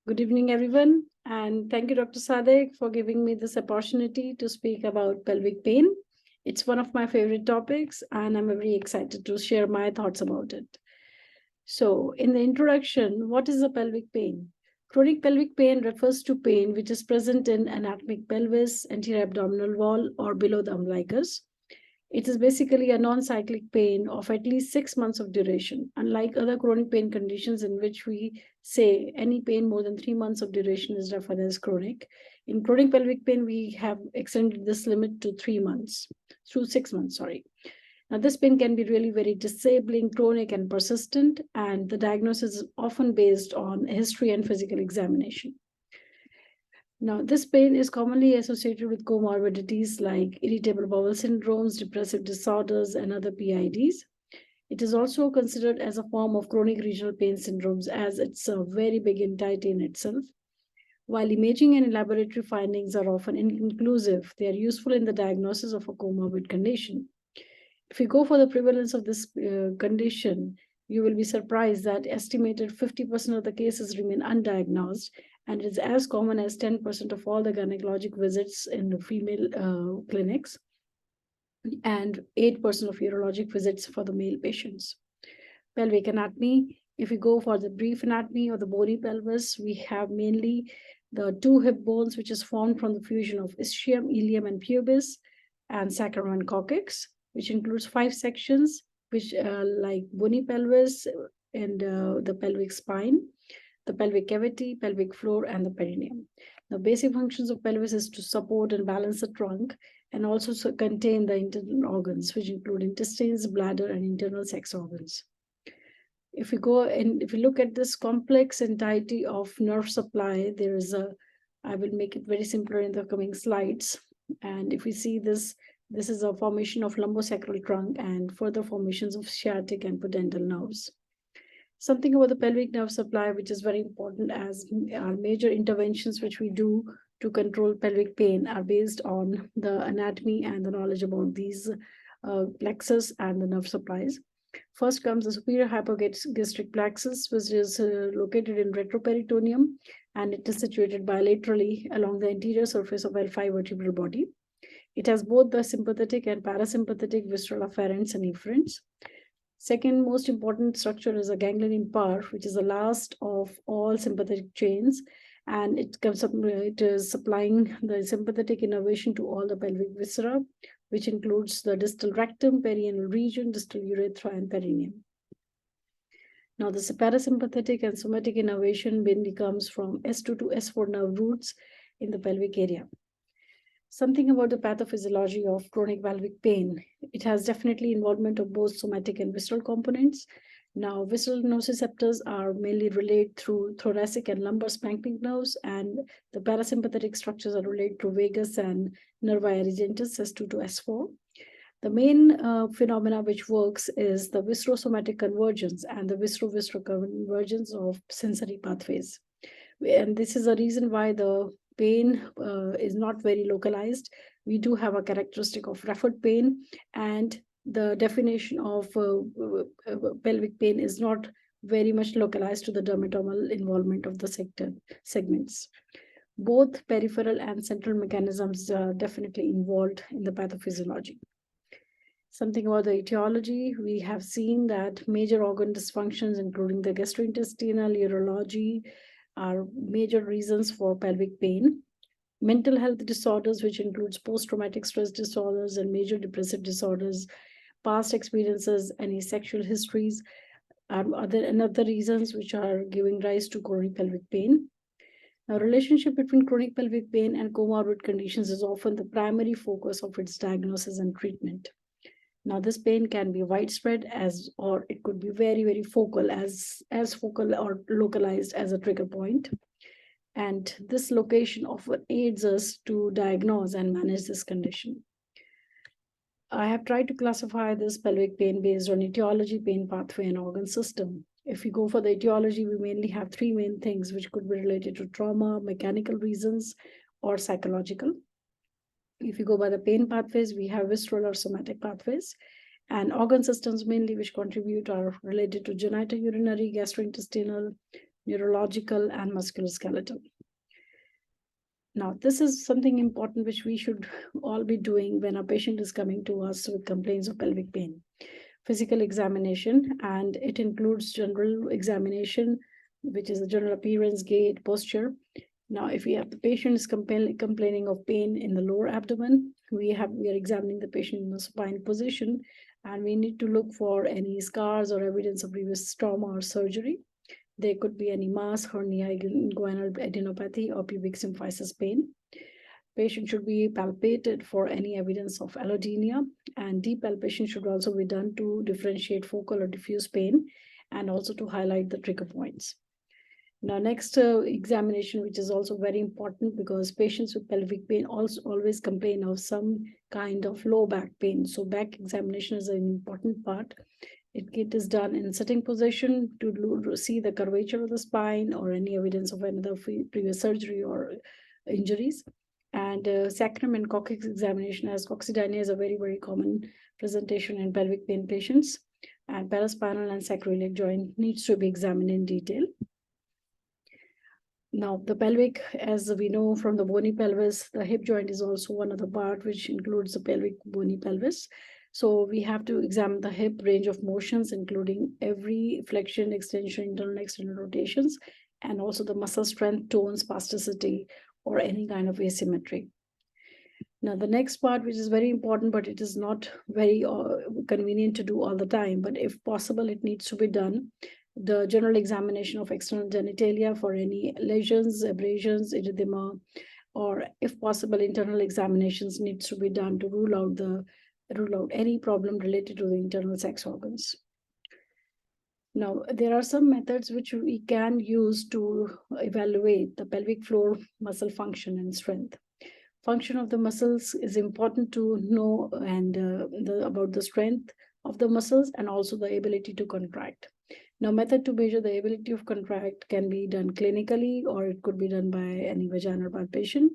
Good evening, everyone, and thank you, Dr. Sadek, for giving me this opportunity to speak about pelvic pain. It's one of my favorite topics, and I'm very excited to share my thoughts about it. So, in the introduction, what is a pelvic pain? Chronic pelvic pain refers to pain which is present in anatomic pelvis, anterior abdominal wall, or below the umbilicus. It is basically a non-cyclic pain of at least 6 months of duration. Unlike other chronic pain conditions in which we say any pain more than 3 months of duration is referred as chronic, in chronic pelvic pain, we have extended this limit to 3 months, through 6 months, sorry. Now, this pain can be really very disabling, chronic, and persistent, and the diagnosis is often based on history and physical examination. Now, this pain is commonly associated with comorbidities like irritable bowel syndromes, depressive disorders, and other PIDs. It is also considered as a form of chronic regional pain syndromes as it's a very big entity in itself. While imaging and laboratory findings are often inconclusive, they are useful in the diagnosis of a comorbid condition. If you go for the prevalence of this condition, you will be surprised that estimated 50% of the cases remain undiagnosed, and it is as common as 10% of all the gynecologic visits in the female clinics and 8% of urologic visits for the male patients. Pelvic anatomy, if we go for the brief anatomy or the bony pelvis, we have mainly the two hip bones, which is formed from the fusion of ischium, ilium, and pubis, and sacrum and coccyx, which includes 5 sections, which like bony pelvis and the pelvic spine, the pelvic cavity, pelvic floor, and the perineum. The basic functions of pelvis is to support and balance the trunk and also contain the internal organs, which include intestines, bladder, and internal sex organs. If we go and if we look at this complex entity of nerve supply, there is I will make it very simpler in the coming slides. And if we see this, this is a formation of lumbosacral trunk and further formations of sciatic and pudendal nerves. Something about the pelvic nerve supply, which is very important, as our major interventions which we do to control pelvic pain are based on the anatomy and the knowledge about these plexus and the nerve supplies. First comes the superior hypogastric plexus, which is located in retroperitoneum, and it is situated bilaterally along the anterior surface of L5 vertebral body. It has both the sympathetic and parasympathetic visceral afferents and efferents. Second most important structure is a ganglion part, which is the last of all sympathetic chains, and it is supplying the sympathetic innervation to all the pelvic viscera, which includes the distal rectum, perianal region, distal urethra, and perineum. Now, the parasympathetic and somatic innervation mainly comes from S2 to S4 nerve roots in the pelvic area. Something about the pathophysiology of chronic pelvic pain. It has definitely involvement of both somatic and visceral components. Now, visceral nociceptors are mainly relayed through thoracic and lumbar splanchnic nerves, and the parasympathetic structures are relayed through vagus and nervi irrigentis S2 to S4. The main phenomena which works is the viscerosomatic convergence and the visceral convergence of sensory pathways. And this is a reason why the pain is not very localized. We do have a characteristic of referred pain, and the definition of pelvic pain is not very much localized to the dermatomal involvement of the segments. Both peripheral and central mechanisms are definitely involved in the pathophysiology. Something about the etiology, we have seen that major organ dysfunctions, including the gastrointestinal, urology, are major reasons for pelvic pain. Mental health disorders, which includes post-traumatic stress disorders and major depressive disorders, past experiences, any sexual histories, are other reasons which are giving rise to chronic pelvic pain. Now, relationship between chronic pelvic pain and comorbid conditions is often the primary focus of its diagnosis and treatment. Now, this pain can be widespread or it could be very, very focal, as focal or localized as a trigger point. And this location often aids us to diagnose and manage this condition. I have tried to classify this pelvic pain based on etiology, pain pathway, and organ system. If we go for the etiology, we mainly have 3 main things which could be related to trauma, mechanical reasons, or psychological. If you go by the pain pathways, we have visceral or somatic pathways, and organ systems mainly which contribute are related to genitourinary, gastrointestinal, neurological, and musculoskeletal. Now, this is something important which we should all be doing when a patient is coming to us with complaints of pelvic pain. Physical examination, and it includes general examination, which is the general appearance, gait, posture. Now, if we have the patient is complaining of pain in the lower abdomen, we are examining the patient in the supine position, and we need to look for any scars or evidence of previous trauma or surgery. There could be any mass, hernia, inguinal adenopathy, or pubic symphysis pain. Patient should be palpated for any evidence of allodynia, and deep palpation should also be done to differentiate focal or diffuse pain and also to highlight the trigger points. Now, next examination, which is also very important because patients with pelvic pain also always complain of some kind of low back pain. So back examination is an important part. It is done in sitting position to see the curvature of the spine or any evidence of another previous surgery or injuries. And sacrum and coccyx examination, as coccydynia is a very, very common presentation in pelvic pain patients. And paraspinal and sacroiliac joint needs to be examined in detail. Now, the pelvic, as we know from the bony pelvis, the hip joint is also one of the part which includes the pelvic bony pelvis. So we have to examine the hip range of motions, including every flexion, extension, internal and external rotations, and also the muscle strength, tone, spasticity, or any kind of asymmetry. Now, the next part, which is very important, but it is not very convenient to do all the time, but if possible, it needs to be done. The general examination of external genitalia for any lesions, abrasions, erythema, or if possible, internal examinations needs to be done to rule out any problem related to the internal sex organs. Now, there are some methods which we can use to evaluate the pelvic floor muscle function and strength. Function of the muscles is important to know, and about the strength of the muscles and also the ability to contract. Now, method to measure the ability of contract can be done clinically, or it could be done by any vaginal palpation.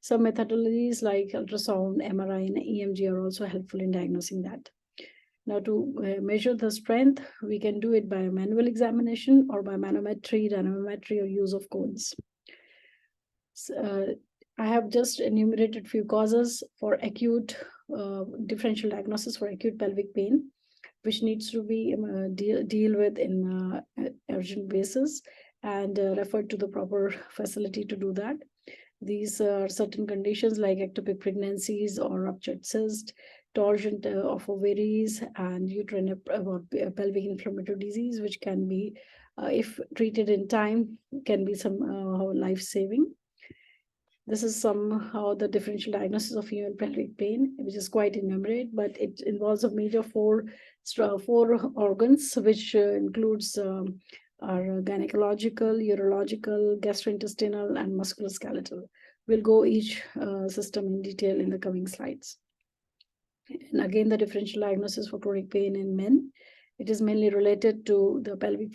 Some methodologies like ultrasound, MRI, and EMG are also helpful in diagnosing that. Now, to measure the strength, we can do it by a manual examination or by manometry, dynamometry, or use of cones. I have just enumerated few causes for acute differential diagnosis for acute pelvic pain, which needs to be deal with in urgent basis and referred to the proper facility to do that. These are certain conditions like ectopic pregnancies or ruptured cyst, torsion of ovaries, and uterine pelvic inflammatory disease, which can be, if treated in time, can be somehow life-saving. This is somehow the differential diagnosis of female pelvic pain, which is quite enumerate, but it involves a major four organs, which includes our gynecological, urological, gastrointestinal, and musculoskeletal. We'll go each system in detail in the coming slides. And again, the differential diagnosis for chronic pain in men, it is mainly related to the pelvic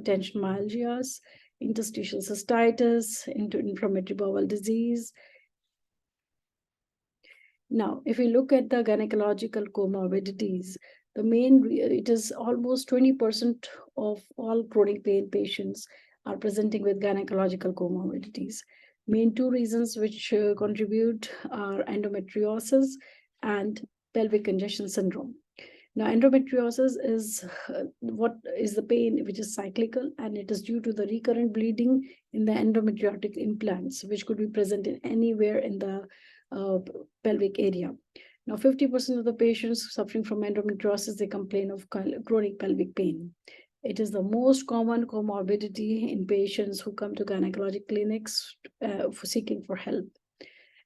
tension myalgias, interstitial cystitis, inflammatory bowel disease. Now, if we look at the gynecological comorbidities, it is almost 20% of all chronic pain patients are presenting with gynecological comorbidities. Main two reasons which contribute are endometriosis and pelvic congestion syndrome. Now, endometriosis is what is the pain which is cyclical, and it is due to the recurrent bleeding in the endometriotic implants, which could be present in anywhere in the pelvic area. Now, 50% of the patients suffering from endometriosis, they complain of chronic pelvic pain. It is the most common comorbidity in patients who come to gynecologic clinics for seeking for help.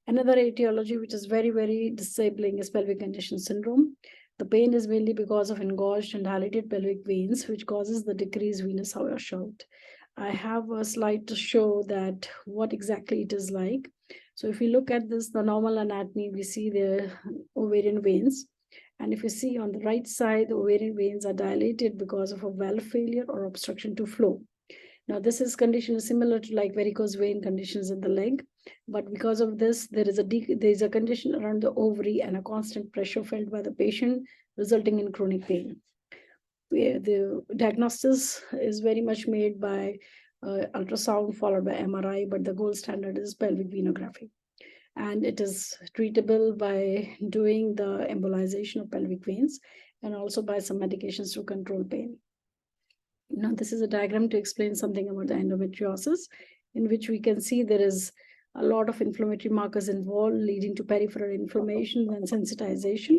Another etiology which is very, very disabling is pelvic congestion syndrome. The pain is mainly because of engorged and dilated pelvic veins, which causes the decreased venous shout. I have a slide to show that what exactly it is like. So if we look at this, the normal anatomy, we see the ovarian veins. And if you see on the right side, the ovarian veins are dilated because of a valve failure or obstruction to flow. Now, this condition is similar to like varicose vein conditions in the leg, but because of this, there is a condition around the ovary and a constant pressure felt by the patient, resulting in chronic pain. The diagnosis is very much made by ultrasound followed by MRI, but the gold standard is pelvic venography. And it is treatable by doing the embolization of pelvic veins and also by some medications to control pain. Now, this is a diagram to explain something about the endometriosis, in which we can see there is a lot of inflammatory markers involved, leading to peripheral inflammation and sensitization.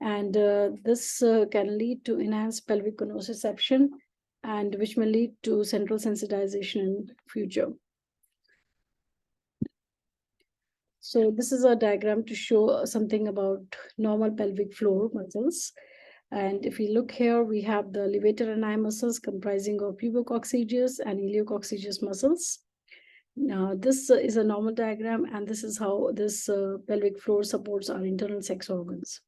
And this can lead to enhanced pelvic nociception, and which may lead to central sensitization in future. So this is a diagram to show something about normal pelvic floor muscles. And if we look here, we have the levator ani muscles comprising of pubococcygeus and iliococcygeus muscles. Now, this is a normal diagram, and this is how this pelvic floor supports our internal sex organs.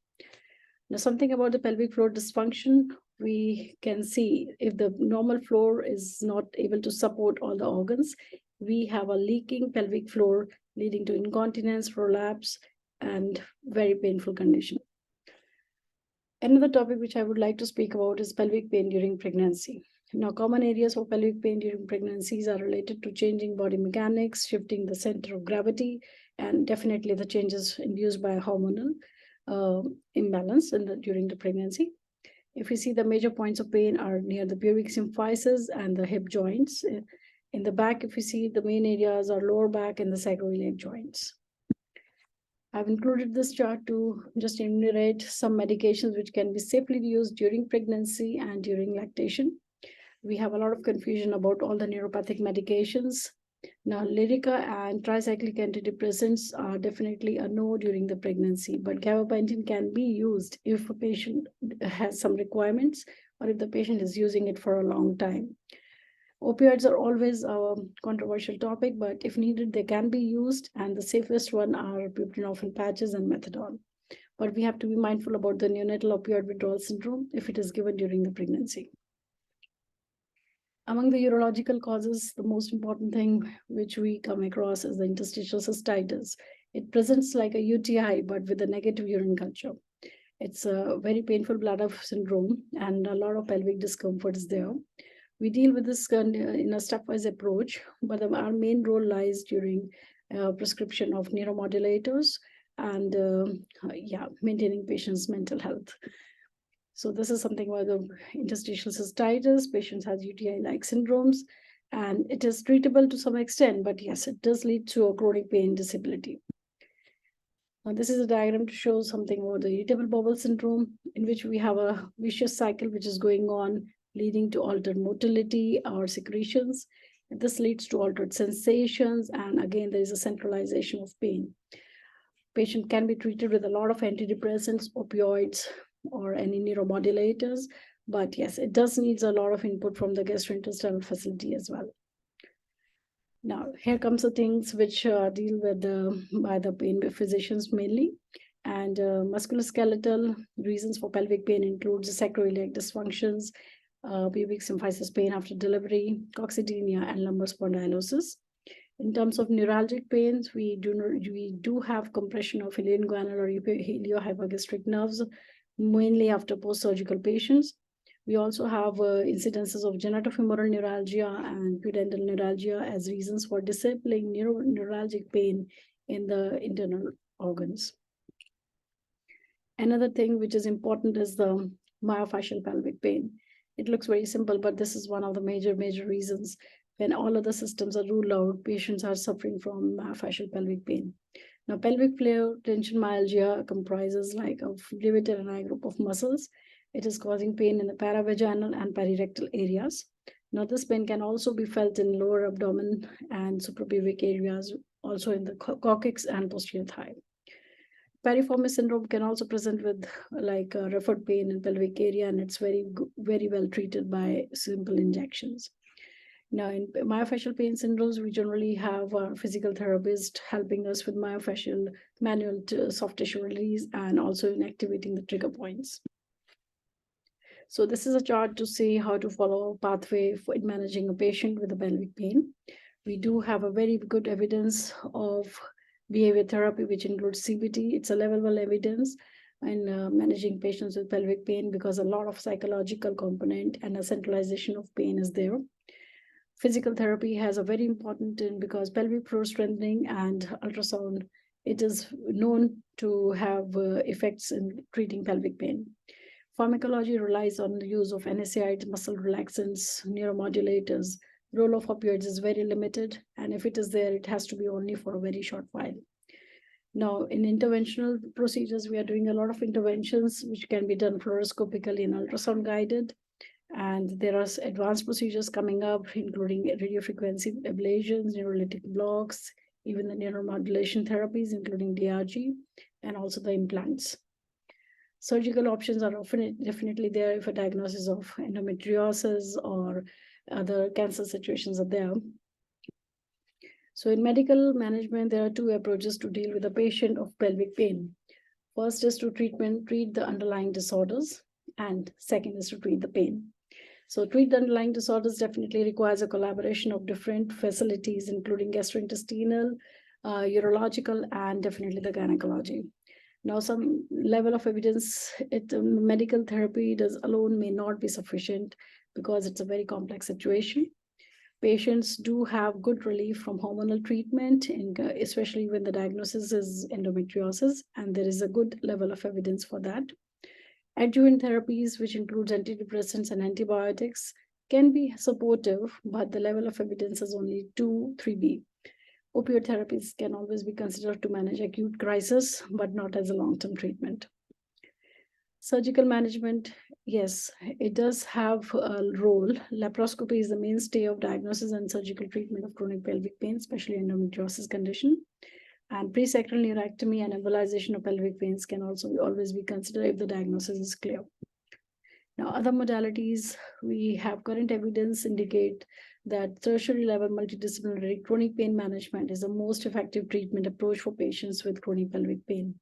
Now, something about the pelvic floor dysfunction, we can see if the normal floor is not able to support all the organs, we have a leaking pelvic floor leading to incontinence, prolapse, and very painful condition. Another topic which I would like to speak about is pelvic pain during pregnancy. Now, common areas for pelvic pain during pregnancies are related to changing body mechanics, shifting the center of gravity, and definitely the changes induced by hormonal imbalance during the pregnancy. If we see, the major points of pain are near the pubic symphysis and the hip joints. In the back, if we see, the main areas are lower back and the sacroiliac joints. I've included this chart to just enumerate some medications which can be safely used during pregnancy and during lactation. We have a lot of confusion about all the neuropathic medications. Now, Lyrica and tricyclic antidepressants are definitely a no during the pregnancy, but gabapentin can be used if a patient has some requirements or if the patient is using it for a long time. Opioids are always a controversial topic, but if needed, they can be used, and the safest one are buprenorphine patches and methadone. But we have to be mindful about the neonatal opioid withdrawal syndrome if it is given during the pregnancy. Among the urological causes, the most important thing which we come across is the interstitial cystitis. It presents like a UTI, but with a negative urine culture. It's a very painful bladder syndrome, and a lot of pelvic discomfort is there. We deal with this in a stepwise approach, but our main role lies during prescription of neuromodulators and maintaining patients' mental health. So this is something about the interstitial cystitis. Patients have UTI-like syndromes, and it is treatable to some extent, but yes, it does lead to a chronic pain disability. Now, this is a diagram to show something about the irritable bowel syndrome, in which we have a vicious cycle which is going on, leading to altered motility or secretions. This leads to altered sensations, and again, there is a centralization of pain. Patient can be treated with a lot of antidepressants, opioids, or any neuromodulators, but yes, it does needs a lot of input from the gastrointestinal facility as well. Now, here comes the things which deal with by the pain physicians mainly. And musculoskeletal reasons for pelvic pain includes sacroiliac dysfunctions, pubic symphysis pain after delivery, coccydynia, and lumbar spondylosis. In terms of neuralgic pains, we do have compression of ilioinguinal or iliohypogastric nerves, mainly after post-surgical patients. We also have incidences of genitofemoral neuralgia and pudendal neuralgia as reasons for disabling neuralgic pain in the internal organs. Another thing which is important is the myofascial pelvic pain. It looks very simple, but this is one of the major reasons. When all other systems are ruled out, patients are suffering from myofascial pelvic pain. Now, pelvic floor tension myalgia comprises like a levator ani group of muscles. It is causing pain in the paravaginal and perirectal areas. Now, this pain can also be felt in lower abdomen and suprapubic areas, also in the coccyx and posterior thigh. Piriformis syndrome can also present with like referred pain in pelvic area, and it's very well treated by simple injections. Now, in myofascial pain syndromes, we generally have a physical therapist helping us with myofascial manual soft tissue release and also in activating the trigger points. So this is a chart to see how to follow a pathway for managing a patient with a pelvic pain. We do have a very good evidence of behavior therapy, which includes CBT. It's a level 1 evidence in managing patients with pelvic pain because a lot of psychological component and a centralization of pain is there. Physical therapy has a very important in because pelvic floor strengthening and ultrasound, it is known to have effects in treating pelvic pain. Pharmacology relies on the use of NSAIDs, muscle relaxants, neuromodulators. Role of opioids is very limited, and if it is there, it has to be only for a very short while. Now, in interventional procedures, we are doing a lot of interventions which can be done fluoroscopically and ultrasound guided. And there are advanced procedures coming up, including radiofrequency ablations, neurolytic blocks, even the neuromodulation therapies, including DRG, and also the implants. Surgical options are often definitely there if a diagnosis of endometriosis or other cancer situations are there. So in medical management, there are two approaches to deal with a patient of pelvic pain. First is to treat the underlying disorders, and second is to treat the pain. So treat the underlying disorders definitely requires a collaboration of different facilities, including gastrointestinal, urological, and definitely the gynecology. Now, some level of evidence, medical therapy alone may not be sufficient because it's a very complex situation. Patients do have good relief from hormonal treatment, especially when the diagnosis is endometriosis, and there is a good level of evidence for that. Adjuvant therapies, which includes antidepressants and antibiotics, can be supportive, but the level of evidence is only 2, 3B. Opioid therapies can always be considered to manage acute crisis, but not as a long-term treatment. Surgical management, yes, it does have a role. Laparoscopy is the mainstay of diagnosis and surgical treatment of chronic pelvic pain, especially endometriosis condition. And presacral neurectomy and embolization of pelvic veins can also always be considered if the diagnosis is clear. Now, other modalities, we have current evidence indicate that tertiary level multidisciplinary chronic pain management is the most effective treatment approach for patients with chronic pelvic pain.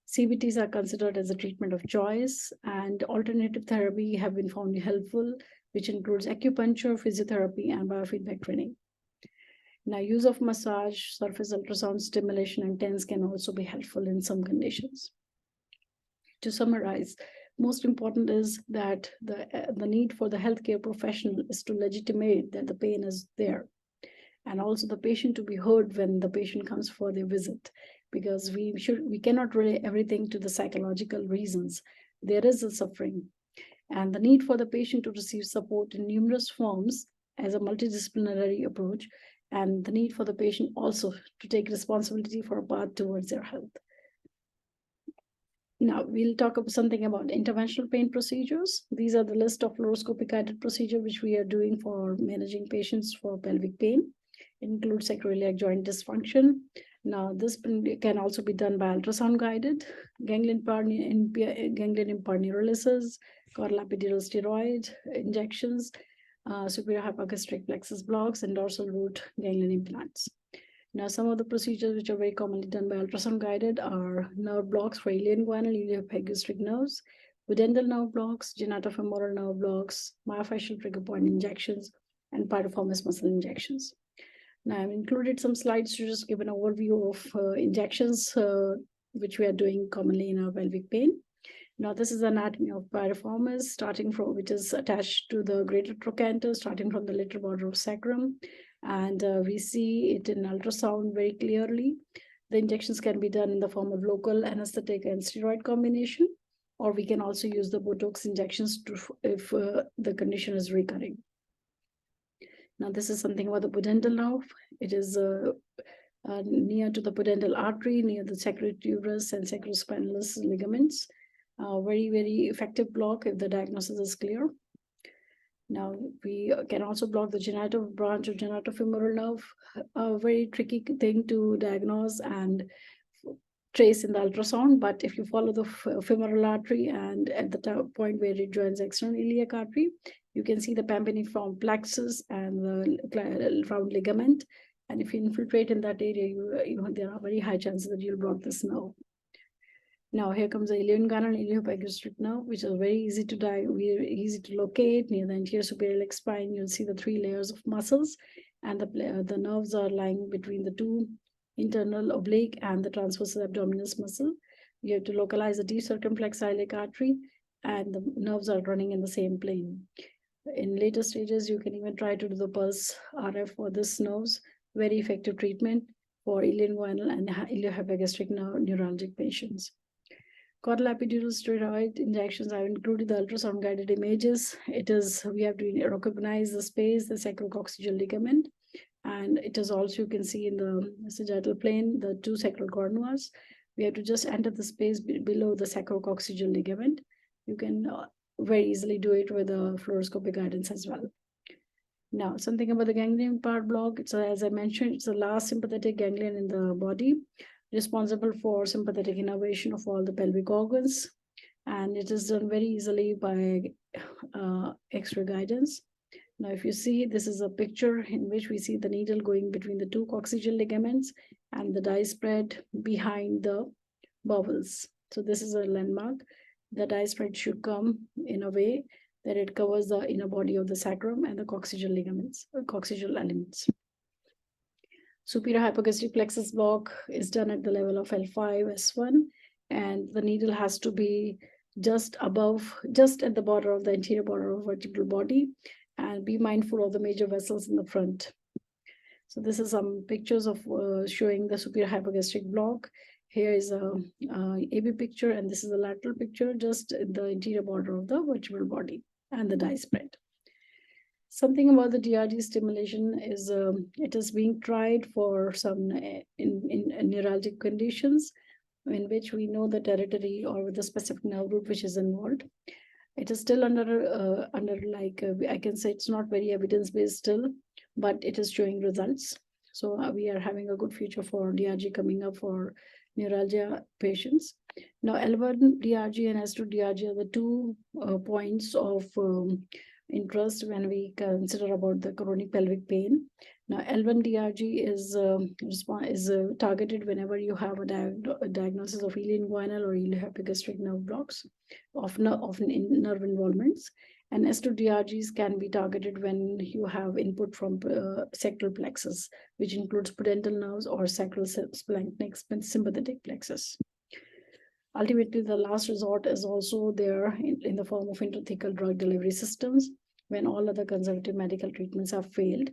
CBTs are considered as a treatment of choice, and alternative therapy have been found helpful, which includes acupuncture, physiotherapy, and biofeedback training. Now, use of massage, surface ultrasound stimulation, and TENS can also be helpful in some conditions. To summarize, most important is that the need for the healthcare professional is to legitimate that the pain is there, and also the patient to be heard when the patient comes for their visit, because we cannot relay everything to the psychological reasons. There is a suffering, and the need for the patient to receive support in numerous forms as a multidisciplinary approach, and the need for the patient also to take responsibility for a path towards their health. Now, we'll talk about something about interventional pain procedures. These are the list of fluoroscopy guided procedure which we are doing for managing patients for pelvic pain. It includes sacroiliac joint dysfunction. Now, this can also be done by ultrasound guided, ganglion impart neurolysis, caudal epidural steroid injections, superior hypogastric plexus blocks, and dorsal root ganglion implants. Now, some of the procedures which are very commonly done by ultrasound guided are nerve blocks for ilioinguinal, iliohypogastric nerves, pudendal nerve blocks, genitofemoral nerve blocks, myofascial trigger point injections, and piriformis muscle injections. Now, I've included some slides to just give an overview of injections which we are doing commonly in our pelvic pain. Now, this is anatomy of piriformis, starting from which is attached to the greater trochanter, starting from the lateral border of sacrum. And we see it in ultrasound very clearly. The injections can be done in the form of local anesthetic and steroid combination, or we can also use the Botox injections if the condition is recurring. Now, this is something about the pudendal nerve. It is near to the pudendal artery, near the sacrotuberous and sacrospinalis ligaments. Very, very effective block if the diagnosis is clear. Now, we can also block the genital branch of genitofemoral nerve, a very tricky thing to diagnose and trace in the ultrasound. But if you follow the femoral artery and at the point where it joins external iliac artery, you can see the pampiniform plexus and the round ligament. And if you infiltrate in that area, there are very high chances that you'll block this nerve. Now, here comes the ilioinguinal iliohypogastric nerve, which is very easy to locate near the anterior superior iliac spine. You'll see the 3 layers of muscles, and the nerves are lying between the 2 internal oblique and the transverse abdominis muscle. You have to localize the deep circumflex iliac artery, and the nerves are running in the same plane. In later stages, you can even try to do the pulse RF for this nerves. Very effective treatment for ilioinguinal and iliohypogastric neuralgic patients. Caudal epidural steroid injections, I've included the ultrasound guided images. We have to recognize the space, the sacrococcygeal ligament, and it is also, you can see in the sagittal plane, the two sacral cornuas. We have to just enter the space below the sacrococcygeal ligament. You can very easily do it with a fluoroscopy guidance as well. Now, something about the ganglion part block. It's as I mentioned, it's the last sympathetic ganglion in the body, responsible for sympathetic innervation of all the pelvic organs. And it is done very easily by X-ray guidance. Now, if you see, this is a picture in which we see the needle going between the two coccygeal ligaments and the dye spread behind the bowels. So this is a landmark. The dye spread should come in a way that it covers the inner body of the sacrum and the coccygeal ligaments, coccygeal elements. Superior hypogastric plexus block is done at the level of L5, S1, and the needle has to be just above, just at the border of the anterior border of vertebral body, and be mindful of the major vessels in the front. So this is some pictures of showing the superior hypogastric block. Here is a AB picture, and this is a lateral picture, just in the interior border of the vertebral body and the dye spread. Something about the DRG stimulation is it is being tried for some in neuralgic conditions in which we know the territory or the specific nerve root which is involved. It is still under I can say it's not very evidence-based still, but it is showing results. So we are having a good future for DRG coming up for neuralgia patients. Now, L1 DRG and S2 DRG are the two points of interest when we consider about the chronic pelvic pain. Now, L1 DRG is targeted whenever you have a diagnosis of ilioinguinal or iliohypogastric nerve blocks, often in nerve involvements. And S2 DRGs can be targeted when you have input from sacral plexus, which includes pudendal nerves or sacral splanchnic sympathetic plexus. Ultimately, the last resort is also there in the form of intrathecal drug delivery systems when all other conservative medical treatments have failed.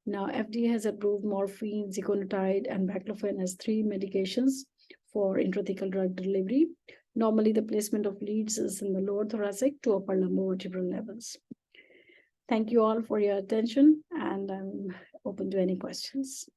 Now, FDA has approved morphine, ziconotide, and baclofen as 3 medications for intrathecal drug delivery. Normally, the placement of leads is in the lower thoracic to upper lumbovertebral levels. Thank you all for your attention, and I'm open to any questions.